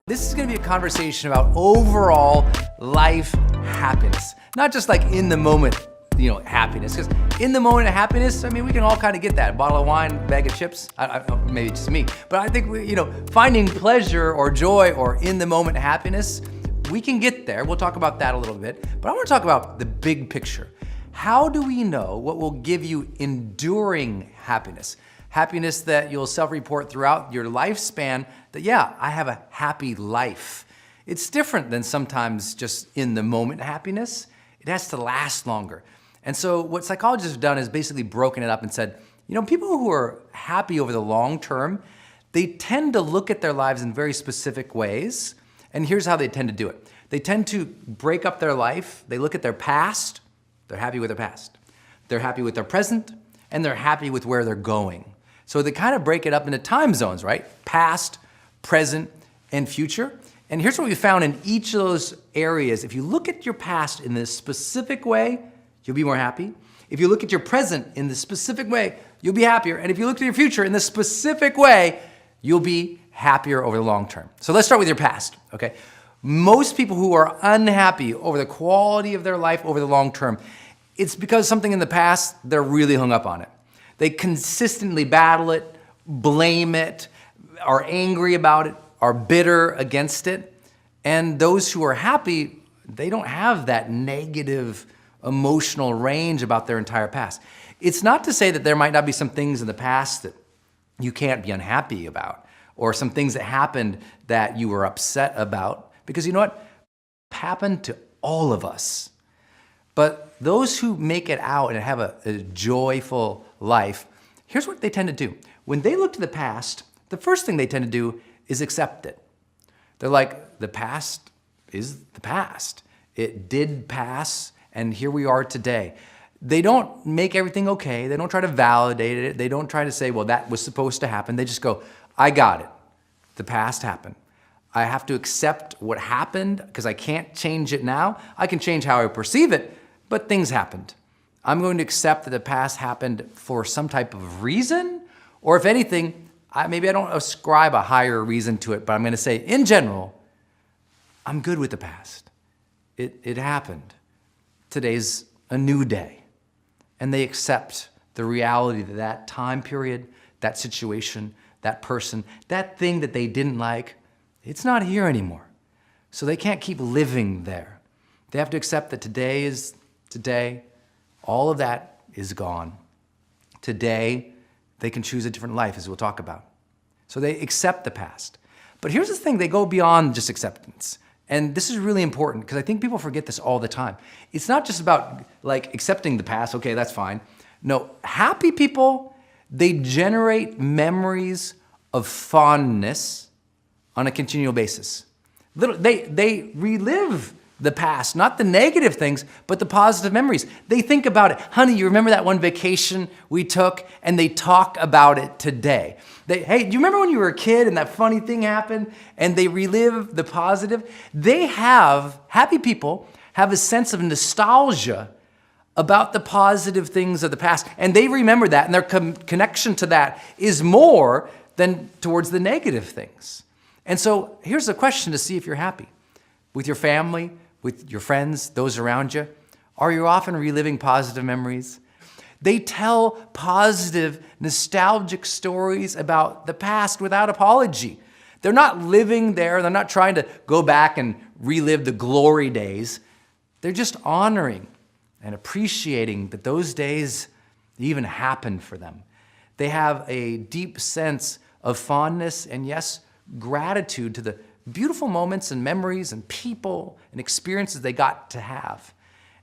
This is gonna be a conversation about overall life happiness. Not just like in the moment, happiness. Because in the moment of happiness, I mean, we can all kind of get that. A bottle of wine, bag of chips, maybe just me. But I think, finding pleasure or joy or in the moment happiness, we can get there. We'll talk about that a little bit. But I wanna talk about the big picture. How do we know what will give you enduring happiness? Happiness that you'll self-report throughout your lifespan that, yeah, I have a happy life. It's different than sometimes just in the moment happiness. It has to last longer. And so what psychologists have done is basically broken it up and said, people who are happy over the long term, they tend to look at their lives in very specific ways. And here's how they tend to do it. They tend to break up their life. They look at their past. They're happy with their past. They're happy with their present, and they're happy with where they're going. So they kind of break it up into time zones, right? Past, present, and future. And here's what we found in each of those areas. If you look at your past in this specific way, you'll be more happy. If you look at your present in this specific way, you'll be happier. And if you look at your future in this specific way, you'll be happier over the long term. So let's start with your past, okay? Most people who are unhappy over the quality of their life over the long term, it's because something in the past, they're really hung up on it. They consistently battle it, blame it, are angry about it, are bitter against it. And those who are happy, they don't have that negative emotional range about their entire past. It's not to say that there might not be some things in the past that you can't be unhappy about, or some things that happened that you were upset about, because you know what? It happened to all of us. But those who make it out and have a joyful life, here's what they tend to do. When they look to the past, the first thing they tend to do is accept it. They're like, the past is the past. It did pass, and here we are today. They don't make everything okay. They don't try to validate it. They don't try to say, well, that was supposed to happen. They just go, I got it. The past happened. I have to accept what happened because I can't change it now. I can change how I perceive it, but things happened. I'm going to accept that the past happened for some type of reason, or if anything, maybe I don't ascribe a higher reason to it, but I'm going to say, in general, I'm good with the past. It happened. Today's a new day. And they accept the reality that that time period, that situation, that person, that thing that they didn't like, it's not here anymore. So they can't keep living there. They have to accept that today is today. All of that is gone. Today, they can choose a different life, as we'll talk about. So they accept the past. But here's the thing, they go beyond just acceptance. And this is really important because I think people forget this all the time. It's not just about like accepting the past, okay, that's fine. No, happy people, they generate memories of fondness on a continual basis. They relive the past, not the negative things, but the positive memories. They think about it. Honey, you remember that one vacation we took? And they talk about it today. Hey, do you remember when you were a kid and that funny thing happened? And they relive the positive. Happy people have a sense of nostalgia about the positive things of the past. And they remember that, and their connection to that is more than towards the negative things. And so here's a question to see if you're happy. With your family, with your friends, those around you, are you often reliving positive memories? They tell positive, nostalgic stories about the past without apology. They're not living there. They're not trying to go back and relive the glory days. They're just honoring and appreciating that those days even happened for them. They have a deep sense of fondness and, yes, gratitude to the beautiful moments and memories and people and experiences they got to have.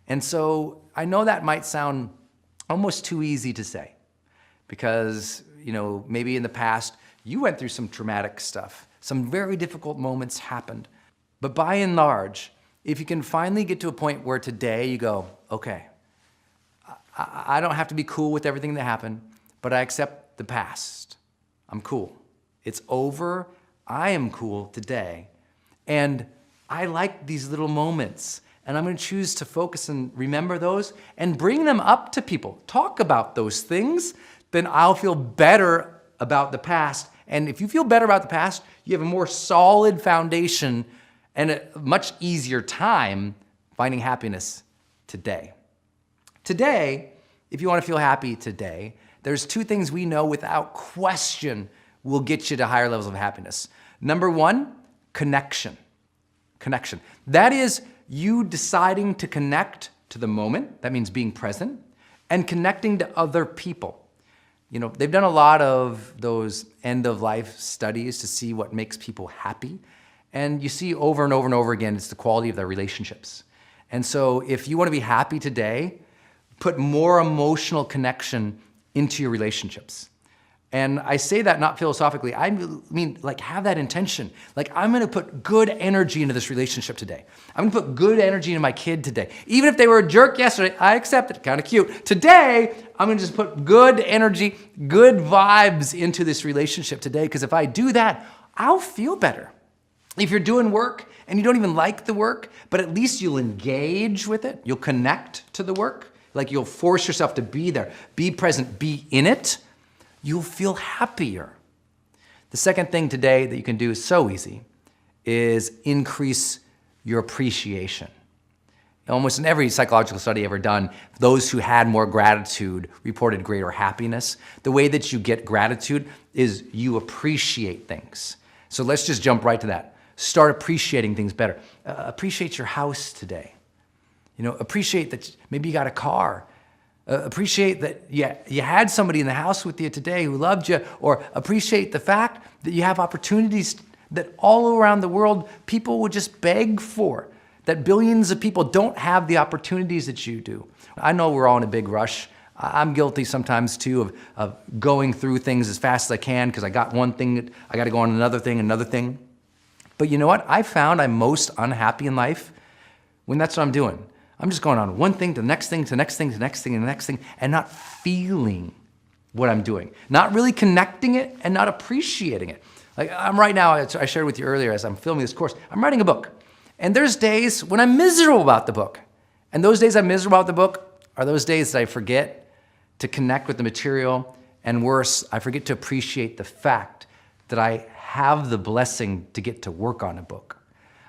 And so I know that might sound almost too easy to say because, maybe in the past you went through some traumatic stuff. Some very difficult moments happened. But by and large, if you can finally get to a point where today you go, okay, I don't have to be cool with everything that happened, but I accept the past. I'm cool. It's over. I am cool today, and I like these little moments, and I'm going to choose to focus and remember those and bring them up to people. Talk about those things, then I'll feel better about the past And if you feel better about the past, you have a more solid foundation and a much easier time finding happiness today. Today, if you want to feel happy today, there's two things we know without question will get you to higher levels of happiness. Number one, connection. Connection. That is you deciding to connect to the moment. That means being present and connecting to other people. You know, they've done a lot of those end-of-life studies to see what makes people happy. And you see over and over and over again, it's the quality of their relationships. And so if you want to be happy today, put more emotional connection into your relationships. And I say that not philosophically, I mean like have that intention. Like I'm gonna put good energy into this relationship today. I'm gonna put good energy into my kid today. Even if they were a jerk yesterday, I accept it, kind of cute. Today, I'm gonna just put good energy, good vibes into this relationship today, because if I do that, I'll feel better. If you're doing work and you don't even like the work, but at least you'll engage with it, you'll connect to the work, like you'll force yourself to be there, be present, be in it, you'll feel happier. The second thing today that you can do is so easy, is increase your appreciation. Almost in every psychological study ever done, those who had more gratitude reported greater happiness. The way that you get gratitude is you appreciate things. So let's just jump right to that. Start appreciating things better. Appreciate your house today. You know, appreciate that maybe you got a car. Appreciate that you had somebody in the house with you today who loved you, or appreciate the fact that you have opportunities that all around the world people would just beg for, that billions of people don't have the opportunities that you do. I know we're all in a big rush. I'm guilty sometimes too of going through things as fast as I can because I got one thing, I got to go on another thing. But you know what? I found I'm most unhappy in life when that's what I'm doing. I'm just going on one thing to the next thing, to the next thing, to the next thing, and the next thing, and not feeling what I'm doing. Not really connecting it and not appreciating it. Like I'm right now, I shared with you earlier as I'm filming this course, I'm writing a book. And there's days when I'm miserable about the book. And those days I'm miserable about the book are those days that I forget to connect with the material. And worse, I forget to appreciate the fact that I have the blessing to get to work on a book.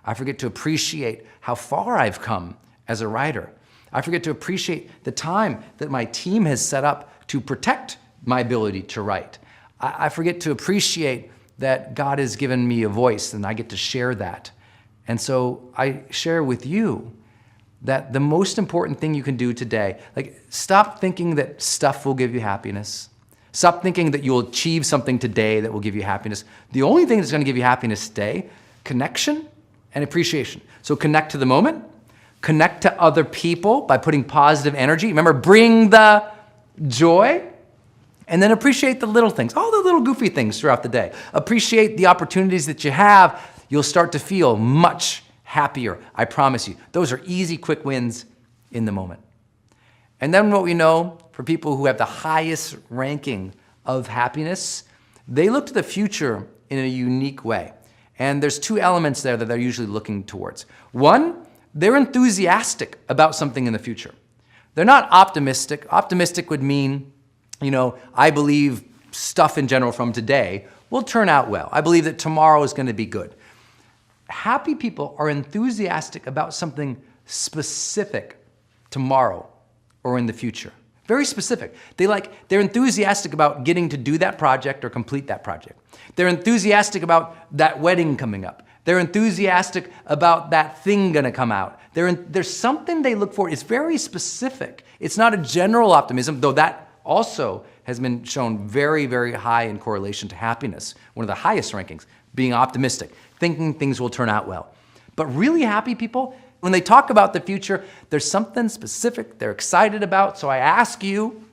I forget to appreciate how far I've come as a writer. I forget to appreciate the time that my team has set up to protect my ability to write. I forget to appreciate that God has given me a voice and I get to share that. And so I share with you that the most important thing you can do today, like stop thinking that stuff will give you happiness. Stop thinking that you'll achieve something today that will give you happiness. The only thing that's gonna give you happiness today, connection and appreciation. So connect to the moment, connect to other people by putting positive energy. Remember, bring the joy, and then appreciate the little things, all the little goofy things throughout the day. Appreciate the opportunities that you have. You'll start to feel much happier, I promise you. Those are easy, quick wins in the moment. And then what we know for people who have the highest ranking of happiness, they look to the future in a unique way. And there's two elements there that they're usually looking towards. One, they're enthusiastic about something in the future. They're not optimistic. Optimistic would mean, you know, I believe stuff in general from today will turn out well. I believe that tomorrow is going to be good. Happy people are enthusiastic about something specific tomorrow or in the future. Very specific. They're enthusiastic about getting to do that project or complete that project. They're enthusiastic about that wedding coming up. They're enthusiastic about that thing gonna come out. There's something they look for. It's very specific. It's not a general optimism, though that also has been shown very, very high in correlation to happiness. One of the highest rankings, being optimistic, thinking things will turn out well. But really happy people, when they talk about the future, there's something specific they're excited about. So I ask you,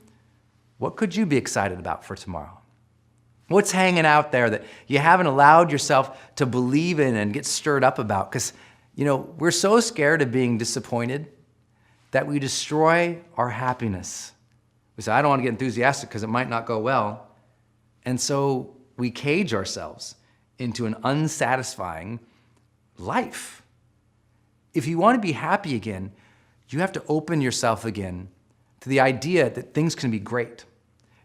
what could you be excited about for tomorrow? What's hanging out there that you haven't allowed yourself to believe in and get stirred up about? Because, you know, we're so scared of being disappointed that we destroy our happiness. We say, I don't want to get enthusiastic because it might not go well. And so we cage ourselves into an unsatisfying life. If you want to be happy again, you have to open yourself again to the idea that things can be great.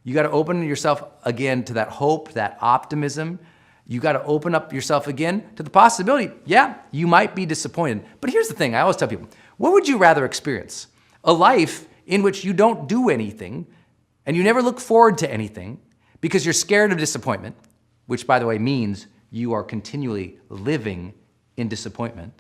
You got to open yourself again to that hope, that optimism. You got to open up yourself again to the possibility, yeah, you might be disappointed. But here's the thing, I always tell people, what would you rather experience? A life in which you don't do anything and you never look forward to anything because you're scared of disappointment, which by the way means you are continually living in disappointment.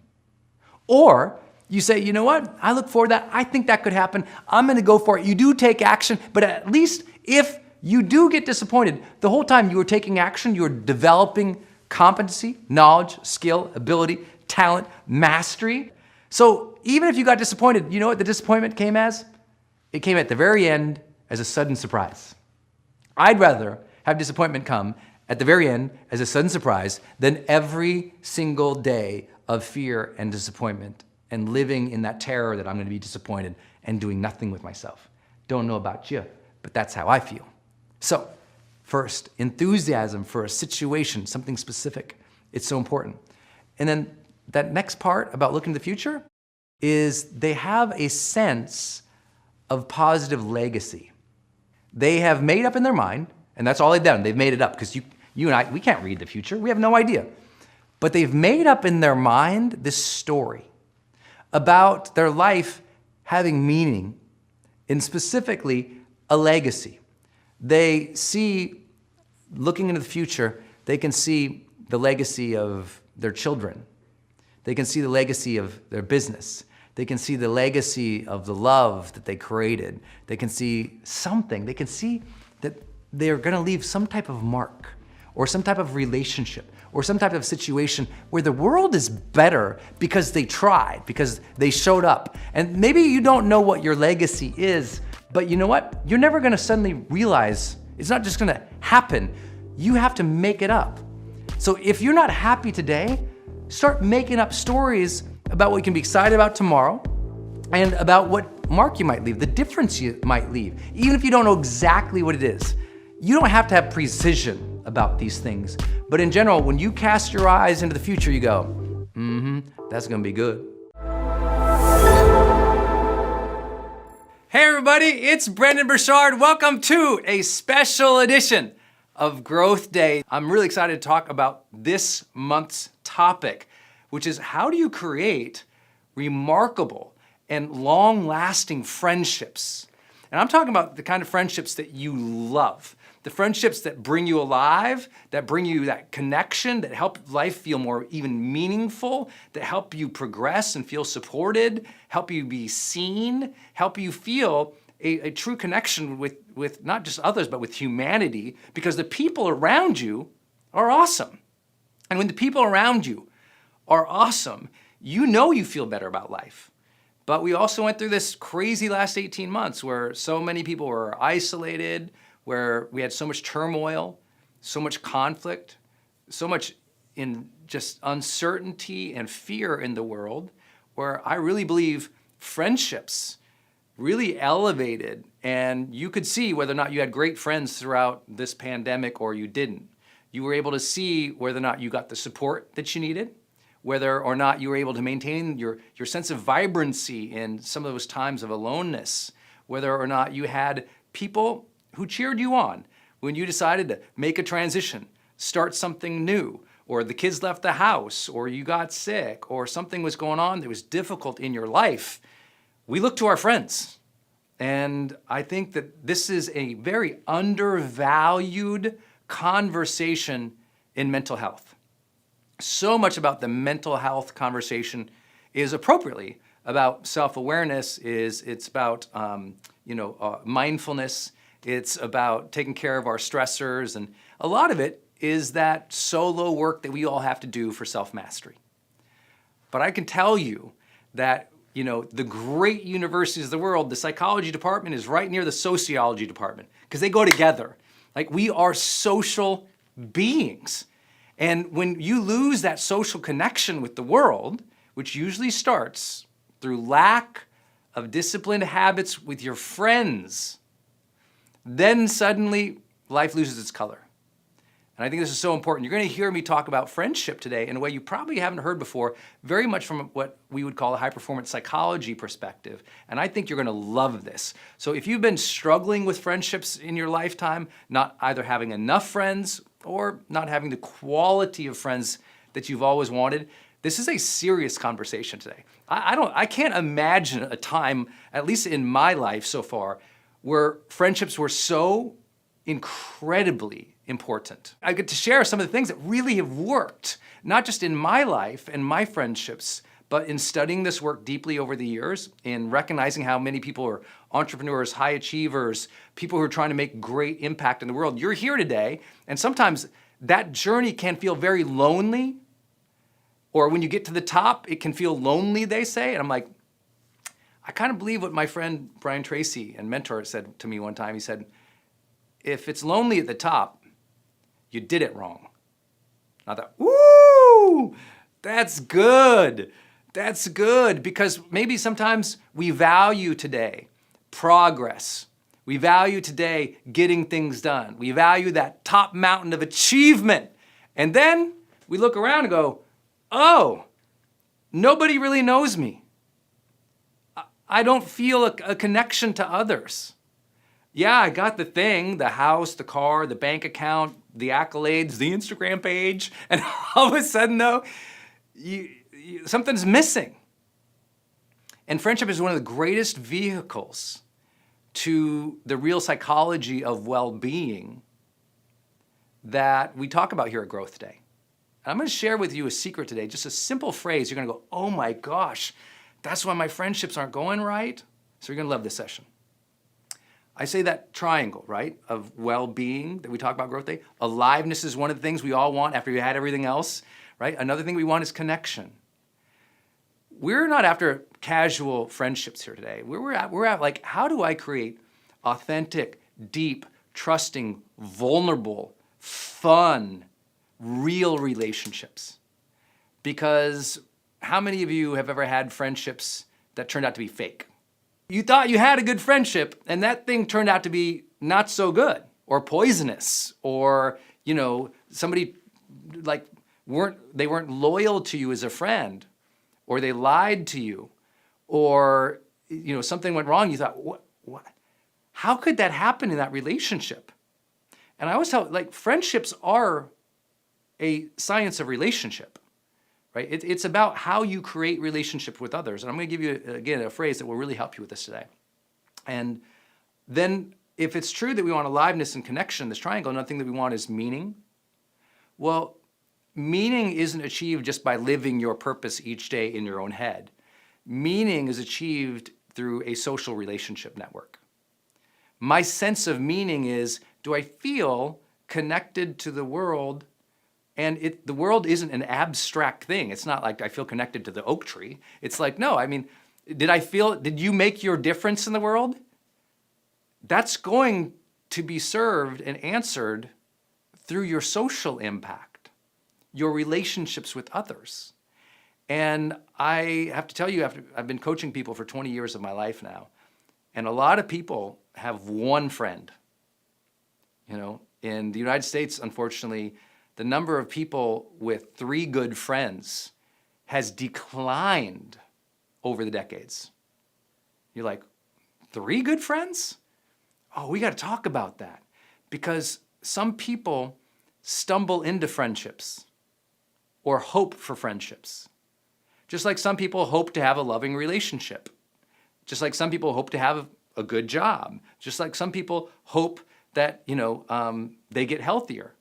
Or you say, you know what, I look forward to that, I think that could happen, I'm gonna go for it. You do take action, but at least if you do get disappointed, the whole time you were taking action, you were developing competency, knowledge, skill, ability, talent, mastery. So even if you got disappointed, you know what the disappointment came as? It came at the very end as a sudden surprise. I'd rather have disappointment come at the very end as a sudden surprise than every single day of fear and disappointment and living in that terror that I'm gonna be disappointed and doing nothing with myself. Don't know about you, but that's how I feel. So, first, enthusiasm for a situation, something specific. It's so important. And then that next part about looking to the future is they have a sense of positive legacy. They have made up in their mind, and that's all they've done. They've made it up because you and I, we can't read the future. We have no idea. But they've made up in their mind this story about their life having meaning, and specifically a legacy. They see, looking into the future, they can see the legacy of their children. They can see the legacy of their business. They can see the legacy of the love that they created. They can see something. They can see that they're gonna leave some type of mark or some type of relationship or some type of situation where the world is better because they tried, because they showed up. And maybe you don't know what your legacy is, but you know what? You're never gonna suddenly realize, it's not just gonna happen. You have to make it up. So if you're not happy today, start making up stories about what you can be excited about tomorrow and about what mark you might leave, the difference you might leave, even if you don't know exactly what it is. You don't have to have precision about these things, but in general, when you cast your eyes into the future, you go, that's gonna be good. Hey everybody, it's Brendon Burchard. Welcome to a special edition of Growth Day. I'm really excited to talk about this month's topic, which is how do you create remarkable and long-lasting friendships? And I'm talking about the kind of friendships that you love, the friendships that bring you alive, that bring you that connection, that help life feel more even meaningful, that help you progress and feel supported, help you be seen, help you feel a true connection with not just others, but with humanity, because the people around you are awesome. And when the people around you are awesome, you know you feel better about life. But we also went through this crazy last 18 months where so many people were isolated, where we had so much turmoil, so much conflict, so much in just uncertainty and fear in the world, where I really believe friendships really elevated, and you could see whether or not you had great friends throughout this pandemic or you didn't. You were able to see whether or not you got the support that you needed, whether or not you were able to maintain your sense of vibrancy in some of those times of aloneness, whether or not you had people who cheered you on when you decided to make a transition, start something new, or the kids left the house, or you got sick, or something was going on that was difficult in your life. We look to our friends. And I think that this is a very undervalued conversation in mental health. So much about the mental health conversation is appropriately about self-awareness, it's about mindfulness, it's about taking care of our stressors, and a lot of it is that solo work that we all have to do for self-mastery. But I can tell you that the great universities of the world, the psychology department is right near the sociology department because they go together. Like, we are social beings. And when you lose that social connection with the world, which usually starts through lack of disciplined habits with your friends, then suddenly life loses its color. And I think this is so important. You're going to hear me talk about friendship today in a way you probably haven't heard before, very much from what we would call a high-performance psychology perspective. And I think you're going to love this. So if you've been struggling with friendships in your lifetime, not either having enough friends or not having the quality of friends that you've always wanted, this is a serious conversation today. I can't imagine a time, at least in my life so far, where friendships were so incredibly important. I get to share some of the things that really have worked, not just in my life and my friendships, but in studying this work deeply over the years, in recognizing how many people are entrepreneurs, high achievers, people who are trying to make great impact in the world. You're here today, and sometimes that journey can feel very lonely, or when you get to the top, it can feel lonely, they say. And I'm like, I kind of believe what my friend Brian Tracy and mentor said to me one time. He said, if it's lonely at the top, you did it wrong. I thought, woo, that's good. That's good, because maybe sometimes we value today progress. We value today getting things done. We value that top mountain of achievement. And then we look around and go, oh, nobody really knows me. I don't feel a connection to others. Yeah, I got the thing, the house, the car, the bank account, the accolades, the Instagram page, and all of a sudden though, something's missing. And friendship is one of the greatest vehicles to the real psychology of well-being that we talk about here at Growth Day. And I'm going to share with you a secret today, just a simple phrase. You're going to go, oh my gosh, that's why my friendships aren't going right. So you're going to love this session. I say that triangle, right, of well-being that we talk about Growth Day. Aliveness is one of the things we all want after we had everything else, right? Another thing we want is connection. We're not after casual friendships here today. We're at like, how do I create authentic, deep, trusting, vulnerable, fun, real relationships? Because how many of you have ever had friendships that turned out to be fake? You thought you had a good friendship and that thing turned out to be not so good or poisonous, or, you know, somebody like they weren't loyal to you as a friend, or they lied to you, or, you know, something went wrong. You thought, what? How could that happen in that relationship? And I always tell, like, friendships are a science of relationship, right? It's about how you create relationship with others. And I'm going to give you, again, a phrase that will really help you with this today. And then if it's true that we want aliveness and connection, this triangle, another thing that we want is meaning. Well, meaning isn't achieved just by living your purpose each day in your own head. Meaning is achieved through a social relationship network. My sense of meaning is, do I feel connected to the world? And the world isn't an abstract thing. It's not like I feel connected to the oak tree. It's like, no, I mean, did you make your difference in the world? That's going to be served and answered through your social impact, your relationships with others. And I have to tell you, I've been coaching people for 20 years of my life now, and a lot of people have one friend. You know, in the United States, unfortunately, the number of people with 3 good friends has declined over the decades. You're like, 3 good friends? Oh, we got to talk about that, because some people stumble into friendships or hope for friendships. Just like some people hope to have a loving relationship. Just like some people hope to have a good job. Just like some people hope that, you know, they get healthier.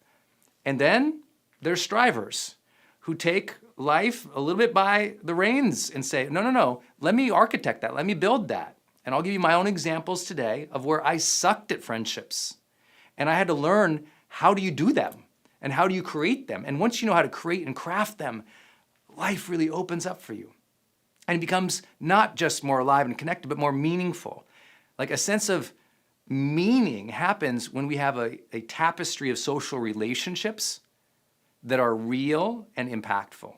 And then there's strivers who take life a little bit by the reins and say, no, let me architect that, let me build that. And I'll give you my own examples today of where I sucked at friendships. And I had to learn, how do you do them? And how do you create them? And once you know how to create and craft them, life really opens up for you. And it becomes not just more alive and connected, but more meaningful. Like a sense of meaning happens when we have a tapestry of social relationships that are real and impactful.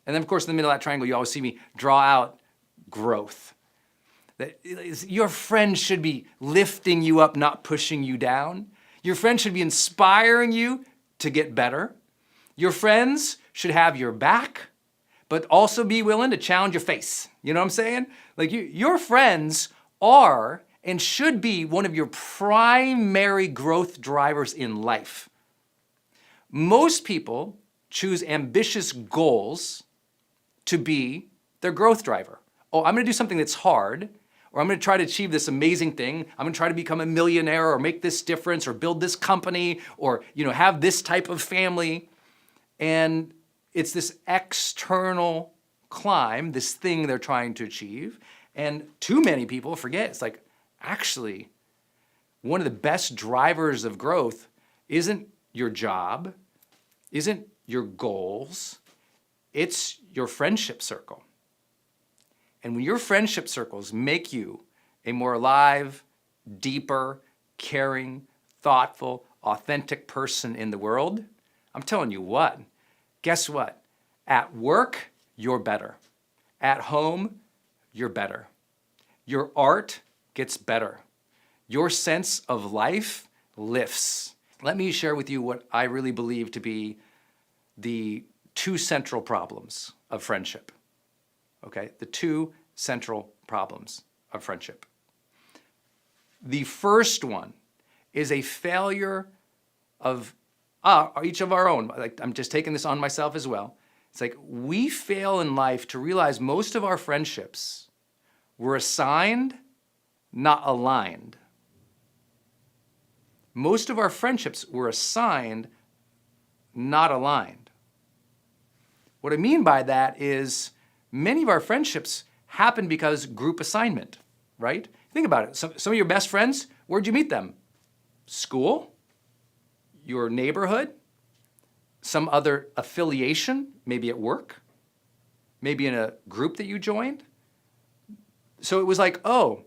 And then, of course, in the middle of that triangle, you always see me draw out growth. That your friend should be lifting you up, not pushing you down. Your friend should be inspiring you, to get better. Your friends should have your back, but also be willing to challenge your face. You know what I'm saying? Like your friends are and should be one of your primary growth drivers in life. Most people choose ambitious goals to be their growth driver. Oh, I'm gonna do something that's hard, or I'm gonna try to achieve this amazing thing. I'm gonna try to become a millionaire or make this difference or build this company or have this type of family. And it's this external climb, this thing they're trying to achieve. And too many people forget, it's like, actually, one of the best drivers of growth isn't your job, isn't your goals, it's your friendship circle. And when your friendship circles make you a more alive, deeper, caring, thoughtful, authentic person in the world, I'm telling you what, guess what? At work, you're better. At home, you're better. Your art gets better. Your sense of life lifts. Let me share with you what I really believe to be the two central problems of friendship. Okay, the two central problems of friendship. The first one is a failure of each of our own. Like, I'm just taking this on myself as well. It's like we fail in life to realize most of our friendships were assigned, not aligned. Most of our friendships were assigned, not aligned. What I mean by that is many of our friendships happen because group assignment, right? Think about it. Some of your best friends, where'd you meet them? School? Your neighborhood? Some other affiliation, maybe at work? Maybe in a group that you joined? So it was like, oh,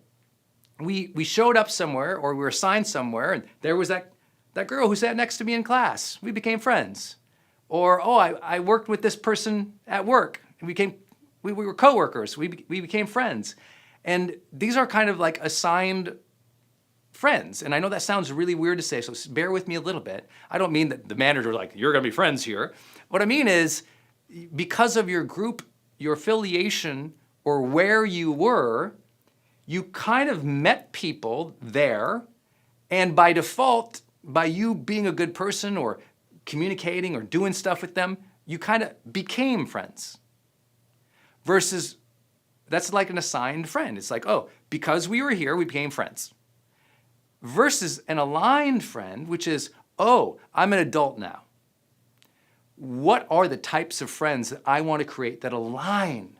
we showed up somewhere or we were assigned somewhere and there was that girl who sat next to me in class. We became friends. Or, oh, I worked with this person at work. And we were coworkers. We became friends. And these are kind of like assigned friends. And I know that sounds really weird to say, so bear with me a little bit. I don't mean that the manager like, you're gonna be friends here. What I mean is, because of your group, your affiliation, or where you were, you kind of met people there, and by default, by you being a good person or communicating or doing stuff with them, you kind of became friends. Versus, that's like an assigned friend. It's like, oh, because we were here, we became friends. Versus an aligned friend, which is, oh, I'm an adult now. What are the types of friends that I want to create that align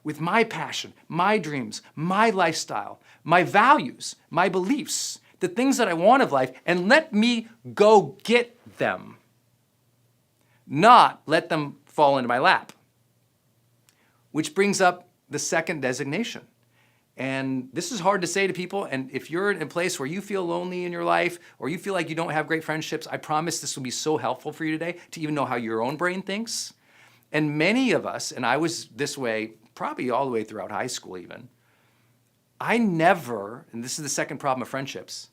with my passion, my dreams, my lifestyle, my values, my beliefs, the things that I want of life, and let me go get them, not let them fall into my lap. Which brings up the second designation. And this is hard to say to people, and if you're in a place where you feel lonely in your life, or you feel like you don't have great friendships, I promise this will be so helpful for you today to even know how your own brain thinks. And many of us, and I was this way probably all the way throughout high school even, I never, and this is the second problem of friendships,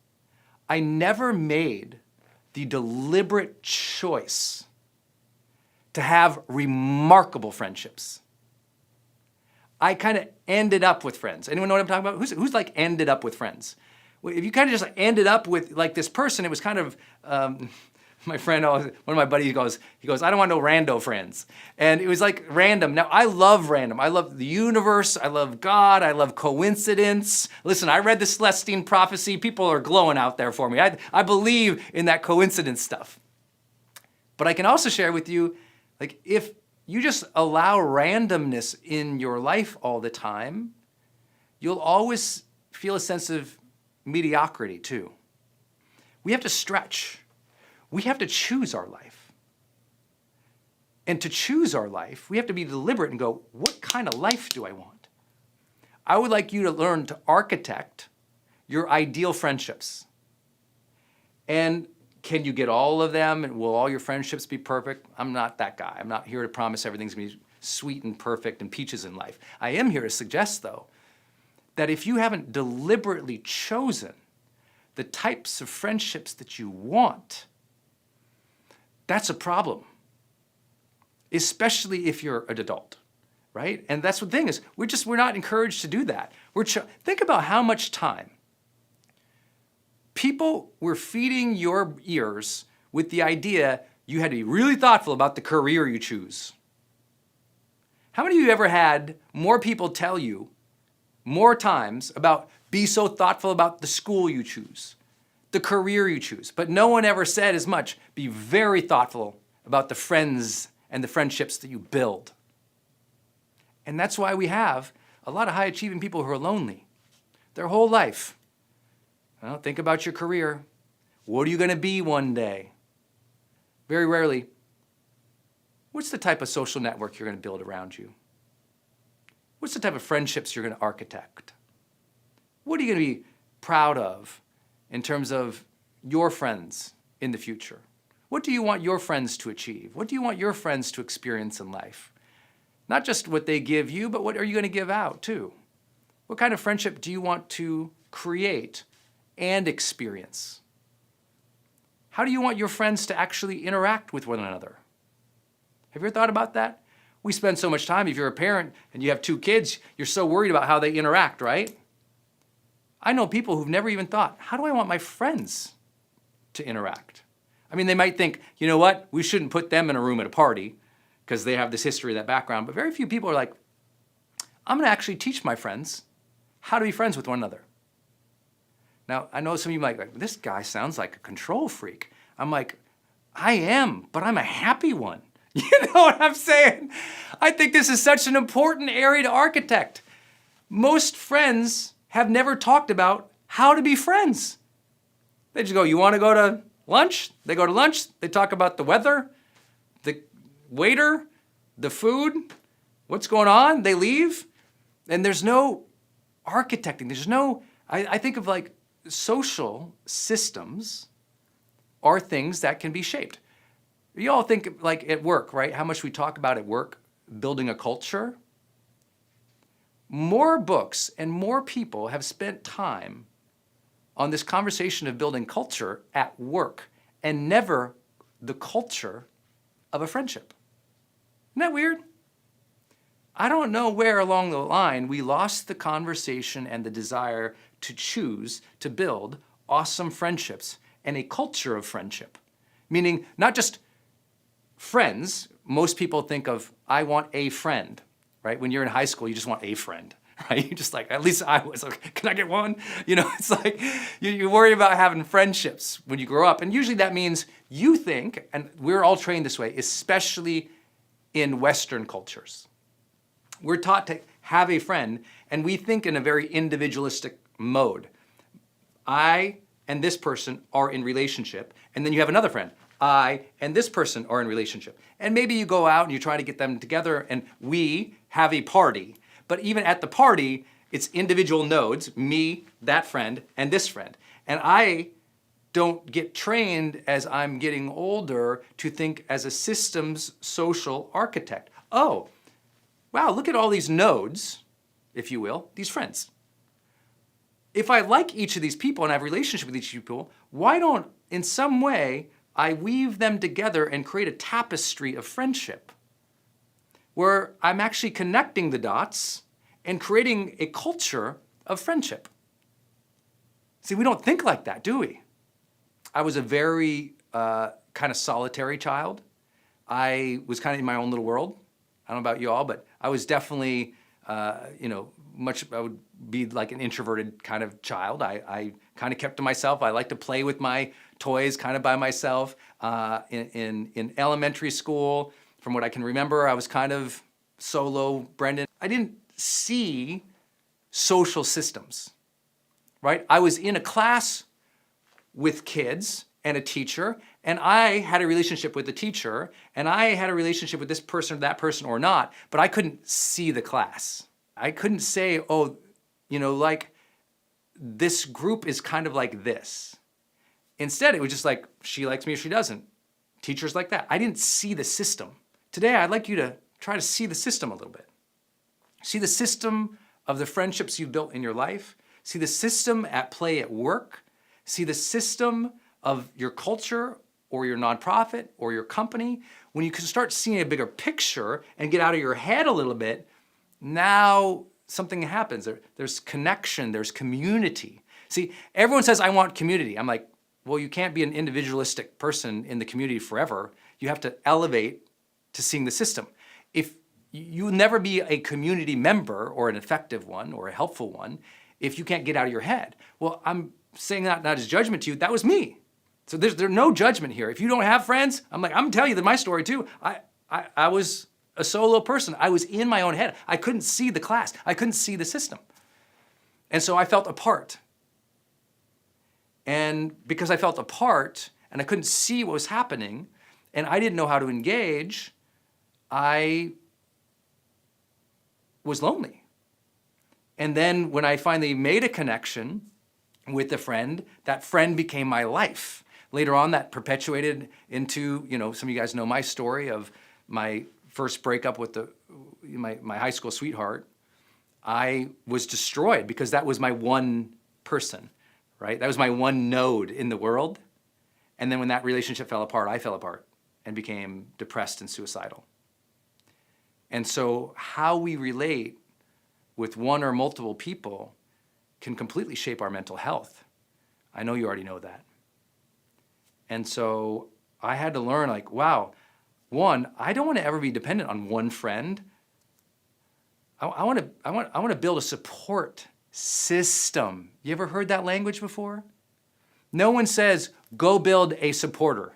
I never made the deliberate choice to have remarkable friendships. I kind of ended up with friends. Anyone know what I'm talking about? Who's like ended up with friends? If you kind of just like ended up with like this person, it was kind of, my friend, one of my buddies he goes, I don't want no rando friends. And it was like random. Now, I love random. I love the universe. I love God. I love coincidence. Listen, I read the Celestine prophecy. People are glowing out there for me. I believe in that coincidence stuff. But I can also share with you, like, if you just allow randomness in your life all the time, you'll always feel a sense of mediocrity too. We have to stretch. We have to choose our life. And to choose our life, we have to be deliberate and go, what kind of life do I want? I would like you to learn to architect your ideal friendships. And can you get all of them, and will all your friendships be perfect? I'm not that guy. I'm not here to promise everything's gonna be sweet and perfect and peaches in life. I am here to suggest, though, that if you haven't deliberately chosen the types of friendships that you want, That's a problem, especially if you're an adult, right? And that's the thing is, we're not encouraged to do that. Think about how much time people were feeding your ears with the idea you had to be really thoughtful about the career you choose. How many of you ever had more people tell you more times about be so thoughtful about the school you choose, the career you choose, but no one ever said as much, be very thoughtful about the friends and the friendships that you build. And that's why we have a lot of high-achieving people who are lonely their whole life. Well, think about your career. What are you going to be one day? Very rarely, what's the type of social network you're going to build around you? What's the type of friendships you're going to architect? What are you going to be proud of in terms of your friends in the future? What do you want your friends to achieve? What do you want your friends to experience in life? Not just what they give you, but what are you going to give out too? What kind of friendship do you want to create and experience? How do you want your friends to actually interact with one another? Have you ever thought about that? We spend so much time, if you're a parent and you have 2 kids, you're so worried about how they interact, right? I know people who've never even thought, how do I want my friends to interact? I mean, they might think, you know what, we shouldn't put them in a room at a party because they have this history, that background, but very few people are like, I'm going to actually teach my friends how to be friends with one another. Now, I know some of you might be like, this guy sounds like a control freak. I'm like, I am, but I'm a happy one. You know what I'm saying? I think this is such an important area to architect. Most friends have never talked about how to be friends. They just go, you want to go to lunch? They go to lunch. They talk about the weather, the waiter, the food, what's going on. They leave. And there's no architecting. There's no, I think of like social systems are things that can be shaped. You all think like at work, right? How much we talk about at work, building a culture. More books and more people have spent time on this conversation of building culture at work and never the culture of a friendship. Isn't that weird? I don't know where along the line we lost the conversation and the desire to choose to build awesome friendships and a culture of friendship. Meaning not just friends. Most people think of, I want a friend, right? When you're in high school, you just want a friend, right? You just like, at least I was like, can I get one? You know, it's like, you worry about having friendships when you grow up. And usually that means you think, and we're all trained this way, especially in Western cultures. We're taught to have a friend, and we think in a very individualistic mode. I and this person are in relationship, and then you have another friend. I and this person are in relationship. And maybe you go out and you try to get them together, and we have a party. But even at the party, it's individual nodes, me, that friend, and this friend. And I don't get trained as I'm getting older to think as a systems social architect. Oh, wow, look at all these nodes, if you will, these friends. If I like each of these people and I have a relationship with each of these people, why don't, in some way, I weave them together and create a tapestry of friendship where I'm actually connecting the dots and creating a culture of friendship? See, we don't think like that, do we? I was a very kind of solitary child. I was kind of in my own little world. I don't know about you all, but I was definitely, I would be like an introverted kind of child. I kind of kept to myself. I like to play with my toys kind of by myself. In elementary school, from what I can remember, I was kind of solo, Brendon. I didn't see social systems, right? I was in a class with kids and a teacher, and I had a relationship with the teacher, and I had a relationship with this person, that person, or not, but I couldn't see the class. I couldn't say, oh, like this group is kind of like this. Instead, it was just like, she likes me or she doesn't. Teachers like that. I didn't see the system. Today, I'd like you to try to see the system a little bit. See the system of the friendships you've built in your life. See the system at play at work. See the system of your culture or your nonprofit or your company, when you can start seeing a bigger picture and get out of your head a little bit, now something happens. There's connection, there's community. See, everyone says, I want community. I'm like, well, you can't be an individualistic person in the community forever. You have to elevate to seeing the system. If you'll never be a community member or an effective one or a helpful one if you can't get out of your head. Well, I'm saying that not as judgment to you, that was me. So there's no judgment here. If you don't have friends, I'm telling you my story too. I was a solo person. I was in my own head. I couldn't see the class. I couldn't see the system. And so I felt apart. And because I felt apart and I couldn't see what was happening and I didn't know how to engage, I was lonely. And then when I finally made a connection with a friend, that friend became my life. Later on, that perpetuated into, some of you guys know my story of my first breakup with my high school sweetheart. I was destroyed because that was my one person, right? That was my one node in the world. And then when that relationship fell apart, I fell apart and became depressed and suicidal. And so how we relate with one or multiple people can completely shape our mental health. I know you already know that. And so I had to learn, wow, one, I don't want to ever be dependent on one friend. I want to build a support system. You ever heard that language before? No one says, go build a supporter.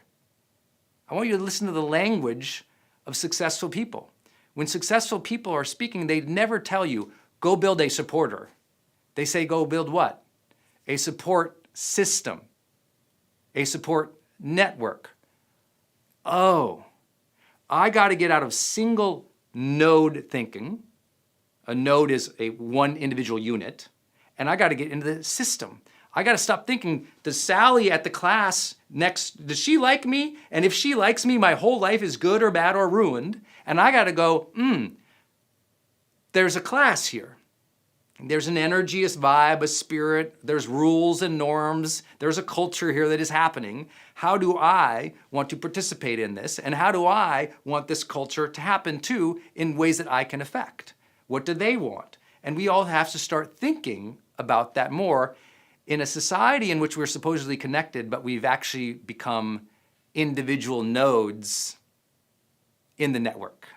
I want you to listen to the language of successful people. When successful people are speaking, they never tell you, go build a supporter. They say, go build what? A support system, a support network. Oh, I got to get out of single node thinking. A node is one individual unit, and I got to get into the system. I got to stop thinking, does Sally at the class next, does she like me? And if she likes me, my whole life is good or bad or ruined. And I got to go, there's a class here. There's an energy, a vibe, a spirit. There's rules and norms. There's a culture here that is happening. How do I want to participate in this? And how do I want this culture to happen too in ways that I can affect? What do they want? And we all have to start thinking about that more in a society in which we're supposedly connected, but we've actually become individual nodes in the network.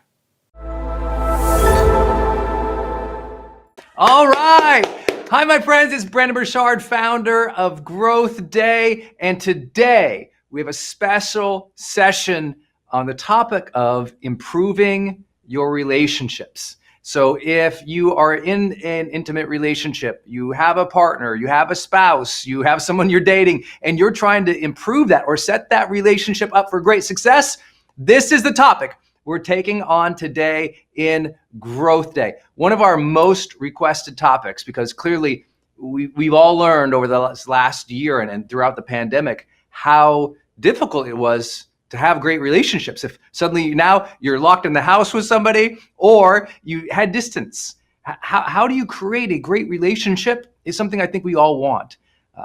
All right. Hi, my friends. It's Brendon Burchard, founder of Growth Day. And today we have a special session on the topic of improving your relationships. So if you are in an intimate relationship, you have a partner, you have a spouse, you have someone you're dating, and you're trying to improve that or set that relationship up for great success, this is the topic we're taking on today in Growth Day. One of our most requested topics, because clearly we've all learned over the last year and throughout the pandemic how difficult it was to have great relationships. If suddenly now you're locked in the house with somebody or you had distance, how do you create a great relationship is something I think we all want.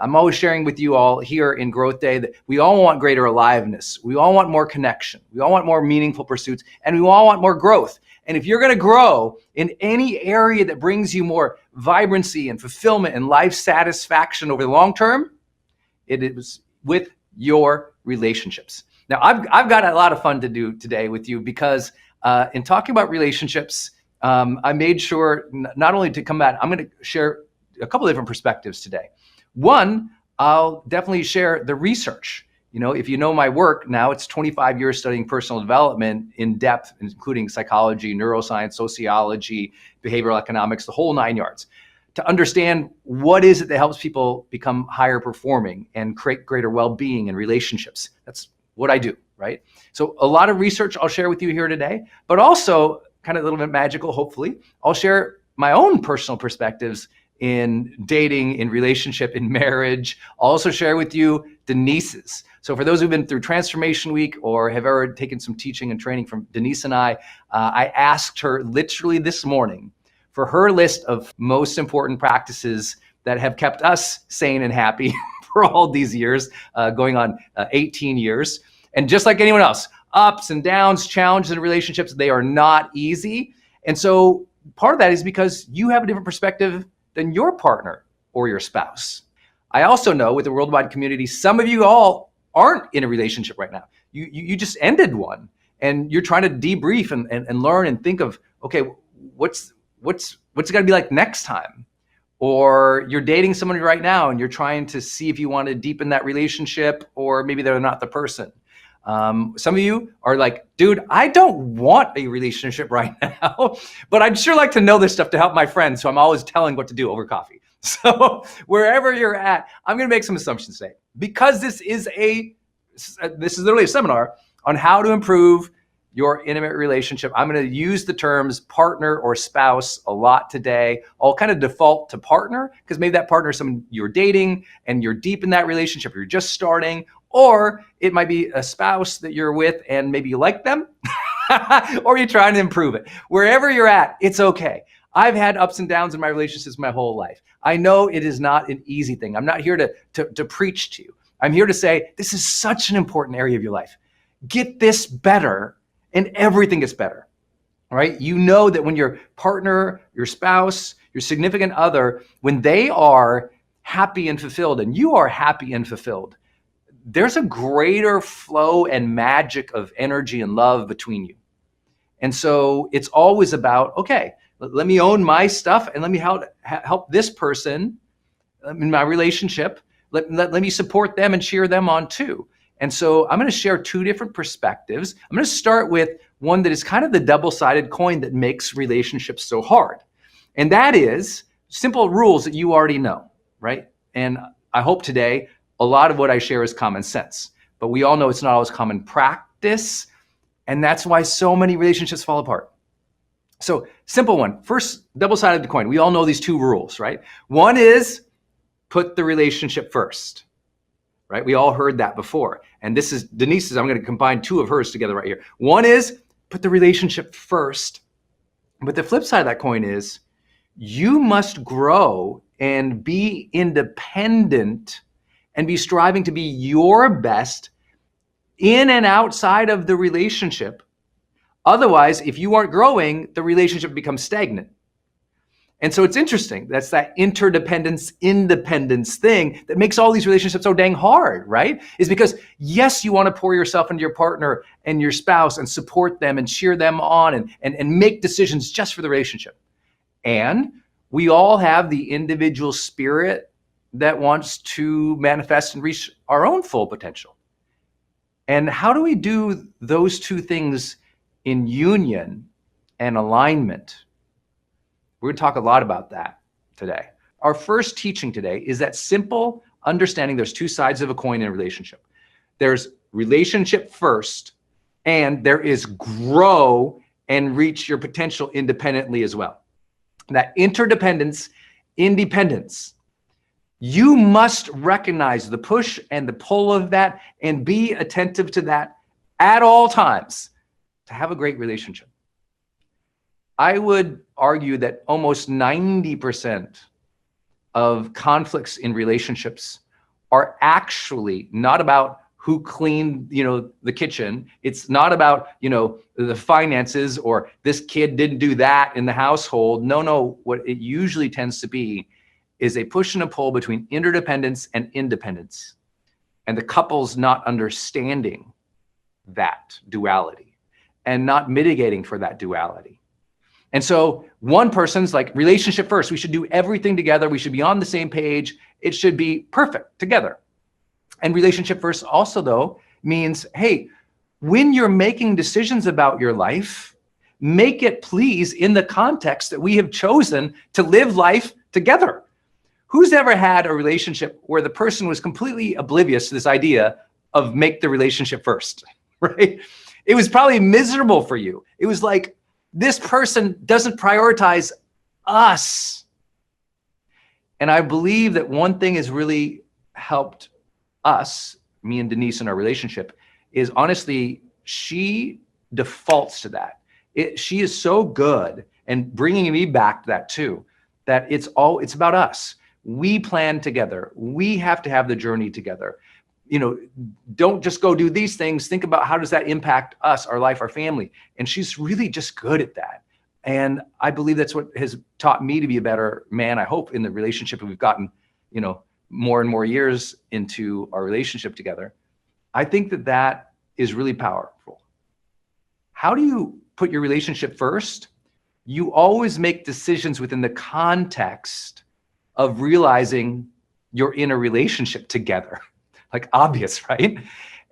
I'm always sharing with you all here in Growth Day that we all want greater aliveness. We all want more connection. We all want more meaningful pursuits, and we all want more growth. And if you're going to grow in any area that brings you more vibrancy and fulfillment and life satisfaction over the long term, it is with your relationships. Now, I've got a lot of fun to do today with you because in talking about relationships, I made sure not only to come back, I'm going to share a couple of different perspectives today. One, I'll definitely share the research. If you know my work now, it's 25 years studying personal development in depth, including psychology, neuroscience, sociology, behavioral economics, the whole 9 yards, to understand what is it that helps people become higher performing and create greater well-being and relationships. That's what I do, right? So a lot of research I'll share with you here today, but also kind of a little bit magical, hopefully. I'll share my own personal perspectives in dating, in relationship, in marriage. I'll also share with you Denise's. So for those who've been through Transformation Week or have ever taken some teaching and training from Denise and I asked her literally this morning for her list of most important practices that have kept us sane and happy for all these years, going on 18 years. And just like anyone else, ups and downs, challenges in relationships, they are not easy. And so part of that is because you have a different perspective than your partner or your spouse. I also know with the worldwide community, some of you all aren't in a relationship right now. You just ended one, and you're trying to debrief and learn and think of, okay, what's it gonna be like next time? Or you're dating someone right now and you're trying to see if you want to deepen that relationship, or maybe they're not the person. Some of you are like, dude, I don't want a relationship right now, but I'd sure like to know this stuff to help my friends. So I'm always telling what to do over coffee. So wherever you're at, I'm going to make some assumptions today, because this is literally a seminar on how to improve your intimate relationship. I'm going to use the terms partner or spouse a lot today. I'll kind of default to partner, because maybe that partner is someone you're dating and you're deep in that relationship, you're just starting, or it might be a spouse that you're with and maybe you like them or you're trying to improve it. Wherever you're at, it's okay. I've had ups and downs in my relationships my whole life. I know it is not an easy thing. I'm not here to preach to you. I'm here to say this is such an important area of your life. Get this better and everything gets better, right? You know that when your partner, your spouse, your significant other, when they are happy and fulfilled and you are happy and fulfilled, there's a greater flow and magic of energy and love between you. And so it's always about, okay, let me own my stuff and let me help this person in my relationship. Let me support them and cheer them on too. And so I'm going to share two different perspectives. I'm going to start with one that is kind of the double-sided coin that makes relationships so hard. And that is simple rules that you already know, right? And I hope today a lot of what I share is common sense, but we all know it's not always common practice. And that's why so many relationships fall apart. So simple one, first double-sided coin. We all know these two rules, right? One is put the relationship first. Right? We all heard that before. And this is Denise's, I'm going to combine two of hers together right here. One is put the relationship first. But the flip side of that coin is you must grow and be independent and be striving to be your best in and outside of the relationship. Otherwise, if you aren't growing, the relationship becomes stagnant. And so it's interesting. That's that interdependence, independence thing that makes all these relationships so dang hard, right? Is because, yes, you want to pour yourself into your partner and your spouse and support them and cheer them on and make decisions just for the relationship. And we all have the individual spirit that wants to manifest and reach our own full potential. And how do we do those two things in union and alignment? We're going to talk a lot about that today. Our first teaching today is that simple understanding there's two sides of a coin in a relationship. There's relationship first, and there is grow and reach your potential independently as well. That interdependence, independence. You must recognize the push and the pull of that and be attentive to that at all times to have a great relationship. I would argue that almost 90% of conflicts in relationships are actually not about who cleaned, the kitchen. It's not about, the finances or this kid didn't do that in the household. No, what it usually tends to be is a push and a pull between interdependence and independence, and the couple's not understanding that duality and not mitigating for that duality. And so one person's like, relationship first, we should do everything together. We should be on the same page. It should be perfect together. And relationship first also, though, means, hey, when you're making decisions about your life, make it please in the context that we have chosen to live life together. Who's ever had a relationship where the person was completely oblivious to this idea of make the relationship first, right? It was probably miserable for you. It was like, this person doesn't prioritize us. And I believe that one thing has really helped us, me and Denise in our relationship, is honestly, she defaults to that. She is so good and bringing me back to that too, that it's about us. We plan together. We have to have the journey together. don't just go do these things. Think about how does that impact us, our life, our family. And she's really just good at that. And I believe that's what has taught me to be a better man, I hope, in the relationship we've gotten, more and more years into our relationship together. I think that that is really powerful. How do you put your relationship first? You always make decisions within the context of realizing you're in a relationship together. Like, obvious, right?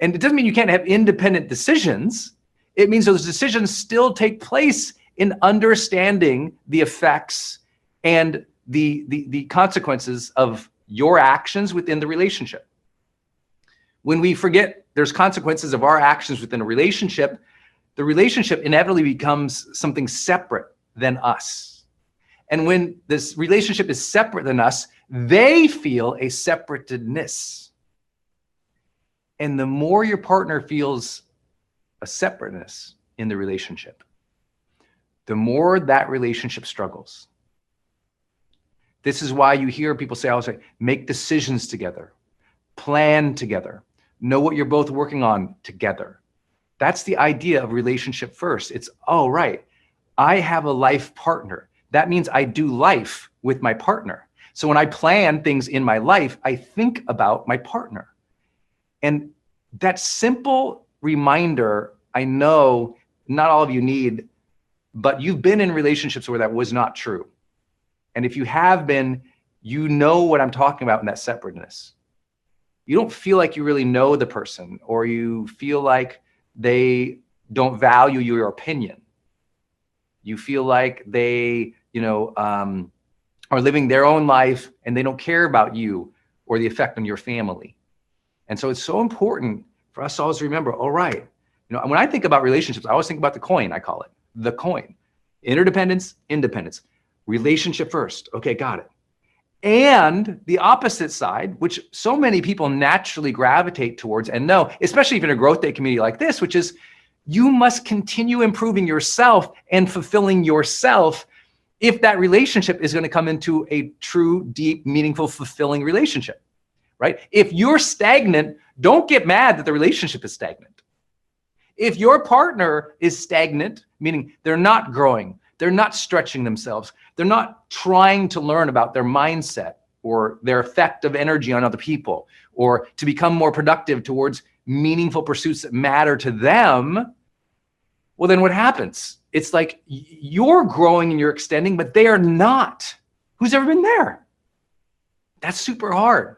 And it doesn't mean you can't have independent decisions. It means those decisions still take place in understanding the effects and the consequences of your actions within the relationship. When we forget there's consequences of our actions within a relationship, the relationship inevitably becomes something separate than us. And when this relationship is separate than us, they feel a separatedness. And the more your partner feels a separateness in the relationship, the more that relationship struggles. This is why you hear people say, make decisions together, plan together, know what you're both working on together. That's the idea of relationship first. It's, oh, right, I have a life partner. That means I do life with my partner. So when I plan things in my life, I think about my partner. And that simple reminder, I know not all of you need, but you've been in relationships where that was not true. And if you have been, you know what I'm talking about in that separateness. You don't feel like you really know the person, or you feel like they don't value your opinion. You feel like they, are living their own life and they don't care about you or the effect on your family. And so it's so important for us to always remember, all right, when I think about relationships, I always think about the coin, I call it, the coin. Interdependence, independence, relationship first. Okay, got it. And the opposite side, which so many people naturally gravitate towards and know, especially if you're in a growth day community like this, which is you must continue improving yourself and fulfilling yourself if that relationship is going to come into a true, deep, meaningful, fulfilling relationship, right? If you're stagnant, don't get mad that the relationship is stagnant. If your partner is stagnant, meaning they're not growing, they're not stretching themselves, they're not trying to learn about their mindset or their effect of energy on other people, or to become more productive towards meaningful pursuits that matter to them, well, then what happens? It's like you're growing and you're extending, but they are not. Who's ever been there? That's super hard.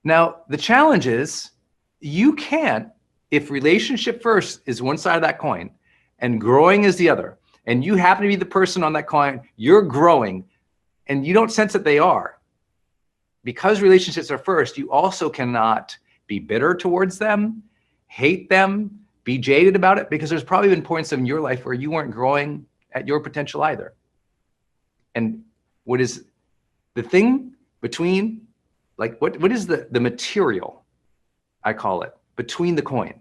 Now, the challenge is you can't, if relationship first is one side of that coin and growing is the other, and you happen to be the person on that coin, you're growing, and you don't sense that they are. Because relationships are first, you also cannot be bitter towards them, hate them, be jaded about it, because there's probably been points in your life where you weren't growing at your potential either. And what is the thing between, like, what is the material, I call it, between the coin?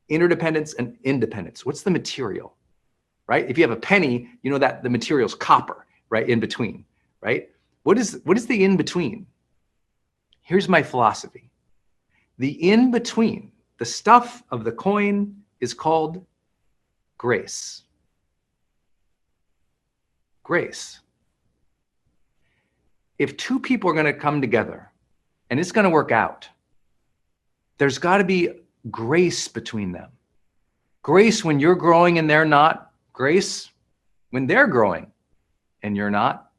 Interdependence and independence. What's the material, right? If you have a penny, you know that the material's copper, right, in between, right? What is the in between? Here's my philosophy. The in between, the stuff of the coin, is called grace. Grace. If two people are going to come together and it's going to work out, there's got to be grace between them. Grace when you're growing and they're not. Grace when they're growing and you're not.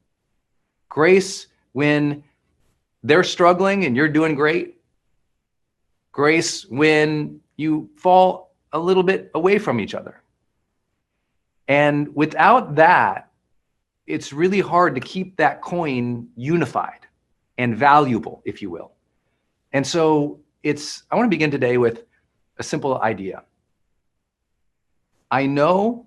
Grace when they're struggling and you're doing great. Grace when you fall a little bit away from each other. And without that, it's really hard to keep that coin unified and valuable, if you will. And so I want to begin today with a simple idea. I know,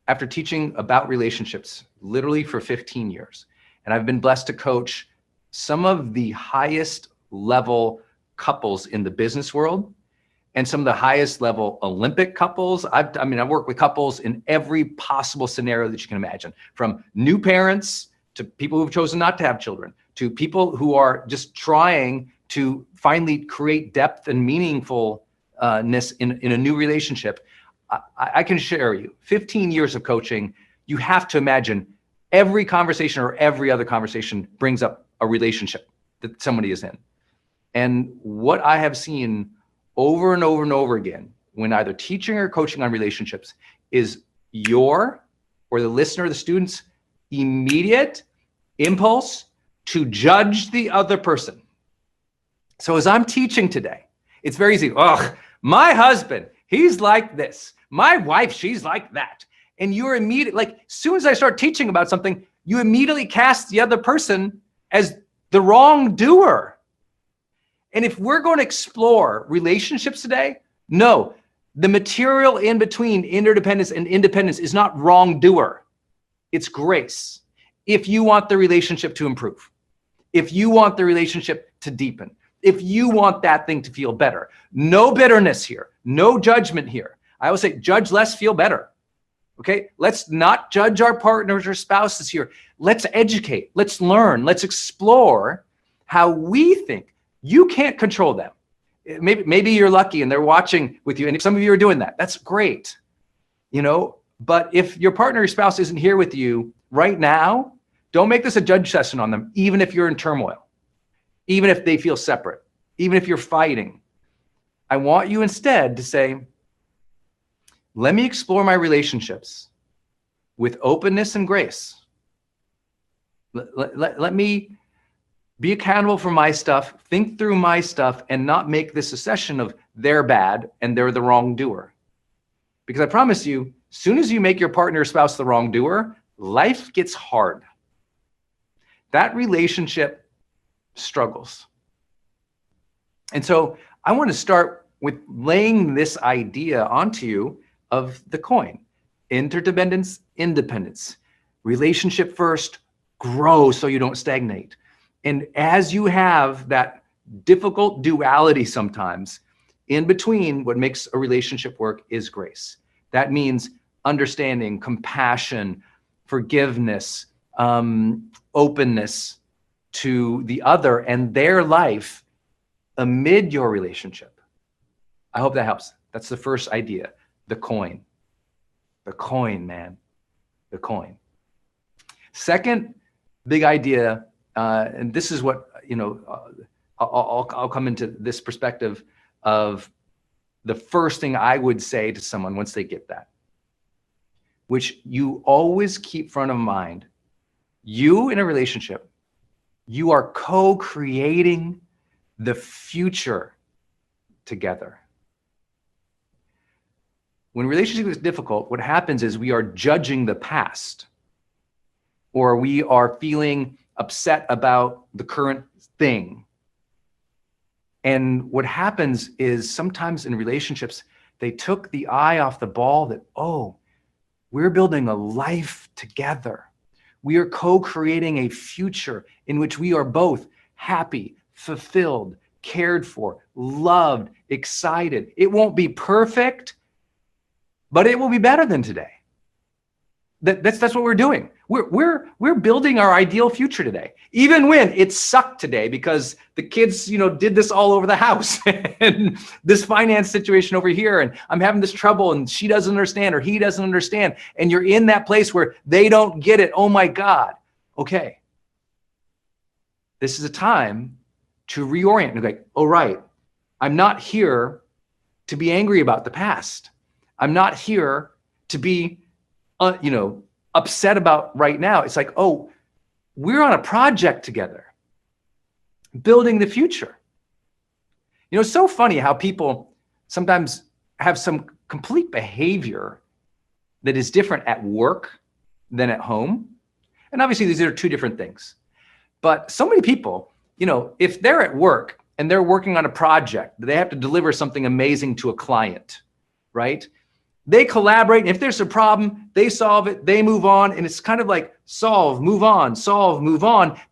after teaching about relationships literally for 15 years, and I've been blessed to coach some of the highest level couples in the business world and some of the highest level Olympic couples. I've worked with couples in every possible scenario that you can imagine, from new parents to people who've chosen not to have children, to people who are just trying to finally create depth and meaningfulness in a new relationship, I can share you 15 years of coaching. You have to imagine every conversation or every other conversation brings up a relationship that somebody is in. And what I have seen over and over and over again when either teaching or coaching on relationships is your, or the listener, the student's immediate impulse to judge the other person. So as I'm teaching today, it's very easy. Oh, my husband, he's like this. My wife, she's like that. And you're immediately, like, as soon as I start teaching about something, you immediately cast the other person as the wrongdoer. And if we're going to explore relationships today, no, the material in between interdependence and independence is not wrongdoer. It's grace. If you want the relationship to improve, if you want the relationship to deepen, if you want that thing to feel better, no bitterness here, no judgment here. I always say, judge less, feel better. Okay, let's not judge our partners or spouses here. Let's educate, let's learn, let's explore how we think. You can't control them. Maybe you're lucky and they're watching with you, and some of you are doing that. That's great, you know. But if your partner or spouse isn't here with you right now, don't make this a judge session on them, even if you're in turmoil, even if they feel separate, even if you're fighting. I want you instead to say, let me explore my relationships with openness and grace. Let me be accountable for my stuff, think through my stuff, and not make this a session of they're bad and they're the wrongdoer. Because I promise you, as soon as you make your partner or spouse the wrongdoer, life gets hard. That relationship struggles. And so I want to start with laying this idea onto you of the coin: interdependence, independence, relationship first, grow so you don't stagnate. And as you have that difficult duality sometimes, in between, what makes a relationship work is grace. That means understanding, compassion, forgiveness, openness to the other and their life amid your relationship. I hope that helps. That's the first idea, the coin. The coin, man, the coin. Second big idea, and this is what, you know, I'll come into this perspective of the first thing I would say to someone once they get that, which you always keep front of mind. You in a relationship, you are co-creating the future together. When relationship is difficult, what happens is we are judging the past, or we are feeling upset about the current thing. And what happens is sometimes in relationships, they took the eye off the ball that, oh, we're building a life together. We are co-creating a future in which we are both happy, fulfilled, cared for, loved, excited. It won't be perfect, but it will be better than today. That's what we're doing. We're building our ideal future today, even when it sucked today because the kids, you know, did this all over the house and this finance situation over here, and I'm having this trouble, and she doesn't understand or he doesn't understand, and you're in that place where they don't get it. Oh my God. Okay. This is a time to reorient and be like, oh, right. I'm not here to be angry about the past. I'm not here to be upset about right now. It's like, oh, we're on a project together, building the future. You know, it's so funny how people sometimes have some complete behavior that is different at work than at home. And obviously these are two different things. But so many people, you know, if they're at work and they're working on a project, they have to deliver something amazing to a client, right? They collaborate, and if there's a problem, they solve it, they move on, and it's kind of like solve, move on,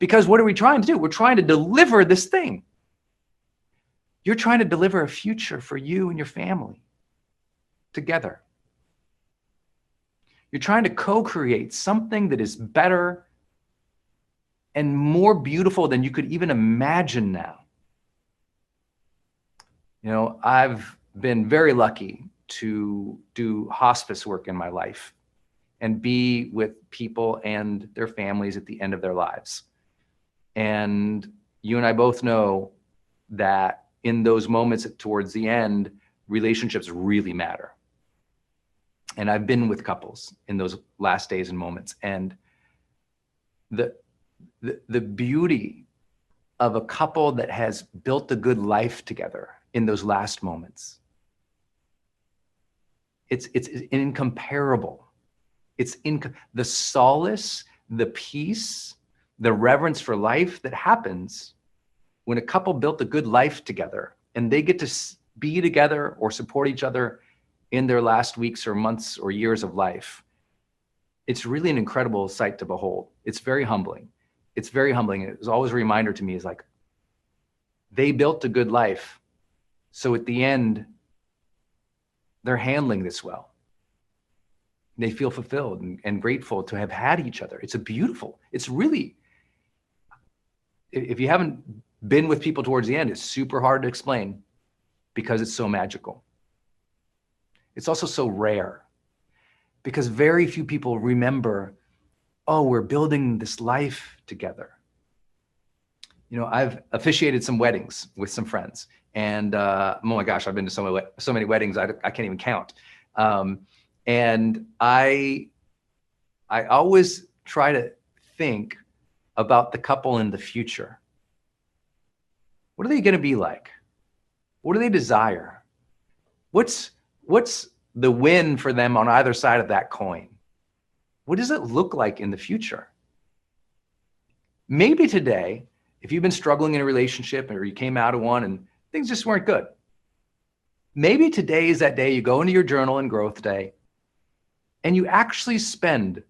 because what are we trying to do? We're trying to deliver this thing. You're trying to deliver a future for you and your family together. You're trying to co-create something that is better and more beautiful than you could even imagine now. I've been very lucky to do hospice work in my life and be with people and their families at the end of their lives. And you and I both know that in those moments towards the end, relationships really matter. And I've been with couples in those last days and moments. And the beauty of a couple that has built a good life together in those last moments, it's incomparable. The solace, the peace, the reverence for life that happens when a couple built a good life together and they get to be together or support each other in their last weeks or months or years of life. It's really an incredible sight to behold. It's very humbling. It's very humbling. It was always a reminder to me, is like, they built a good life. So at the end, they're handling this well. They feel fulfilled and grateful to have had each other. It's really, if you haven't been with people towards the end, it's super hard to explain because it's so magical. It's also so rare because very few people remember, oh, we're building this life together. I've officiated some weddings with some friends, and oh my gosh, I've been to so many weddings, I can't even count. And I always try to think about the couple in the future. What are they going to be like? What do they desire? What's the win for them on either side of that coin? What does it look like in the future? Maybe today, if you've been struggling in a relationship or you came out of one and things just weren't good, maybe today is that day you go into your journal and growth day and you actually spend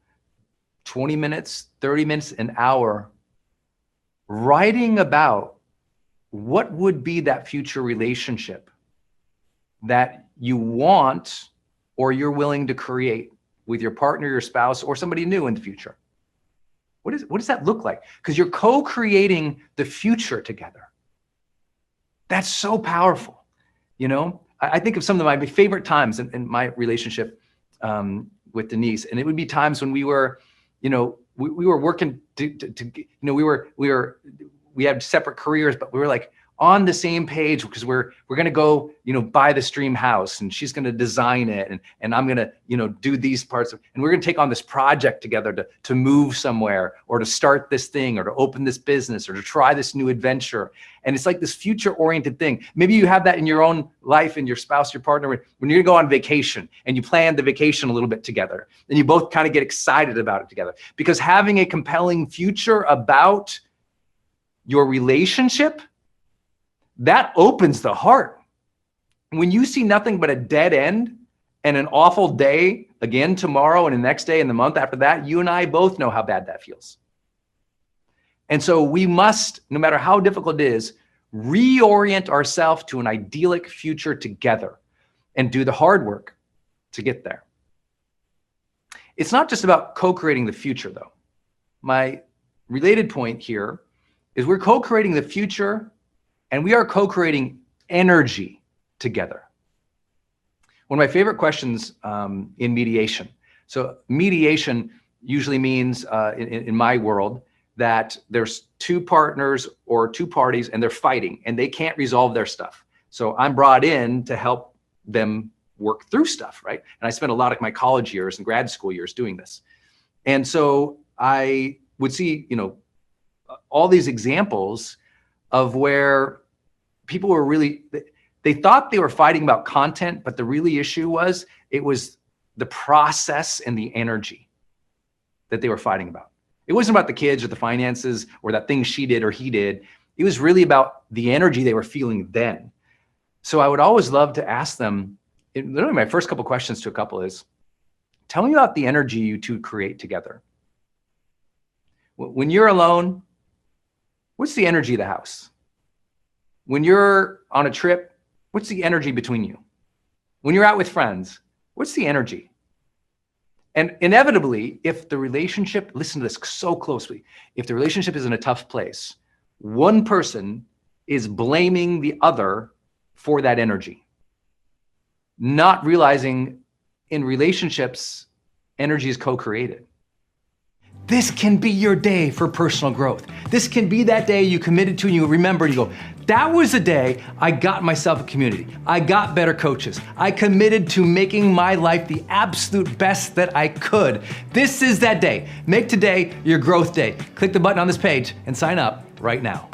20 minutes, 30 minutes, an hour writing about what would be that future relationship that you want or you're willing to create with your partner, your spouse, or somebody new in the future. What does that look like? Because you're co-creating the future together. That's so powerful. I think of some of my favorite times in my relationship with Denise, and it would be times when we were, we were working we had separate careers, but we were like on the same page because we're going to go, buy this dream house, and she's going to design it, and I'm going to, do these parts and we're going to take on this project together to move somewhere or to start this thing or to open this business or to try this new adventure. And it's like this future oriented thing. Maybe you have that in your own life and your spouse, your partner, when you're going to go on vacation and you plan the vacation a little bit together and you both kind of get excited about it together, because having a compelling future about your relationship, that opens the heart. When you see nothing but a dead end and an awful day again tomorrow and the next day and the month after that, you and I both know how bad that feels. And so we must, no matter how difficult it is, reorient ourselves to an idyllic future together and do the hard work to get there. It's not just about co-creating the future, though. My related point here is we're co-creating the future and we are co-creating energy together. One of my favorite questions in mediation. So mediation usually means, in my world, that there's two partners or two parties and they're fighting and they can't resolve their stuff. So I'm brought in to help them work through stuff, right? And I spent a lot of my college years and grad school years doing this. And so I would see, all these examples of where people were really, they thought they were fighting about content, but the really issue was, it was the process and the energy that they were fighting about. It wasn't about the kids or the finances or that thing she did or he did. It was really about the energy they were feeling then. So I would always love to ask them, literally my first couple questions to a couple is, tell me about the energy you two create together. When you're alone, what's the energy of the house? When you're on a trip, what's the energy between you? When you're out with friends, what's the energy? And inevitably, if the relationship, listen to this so closely, if the relationship is in a tough place, one person is blaming the other for that energy. Not realizing in relationships, energy is co-created. This can be your day for personal growth. This can be that day you committed to and you remember and you go, that was the day I got myself a community. I got better coaches. I committed to making my life the absolute best that I could. This is that day. Make today your growth day. Click the button on this page and sign up right now.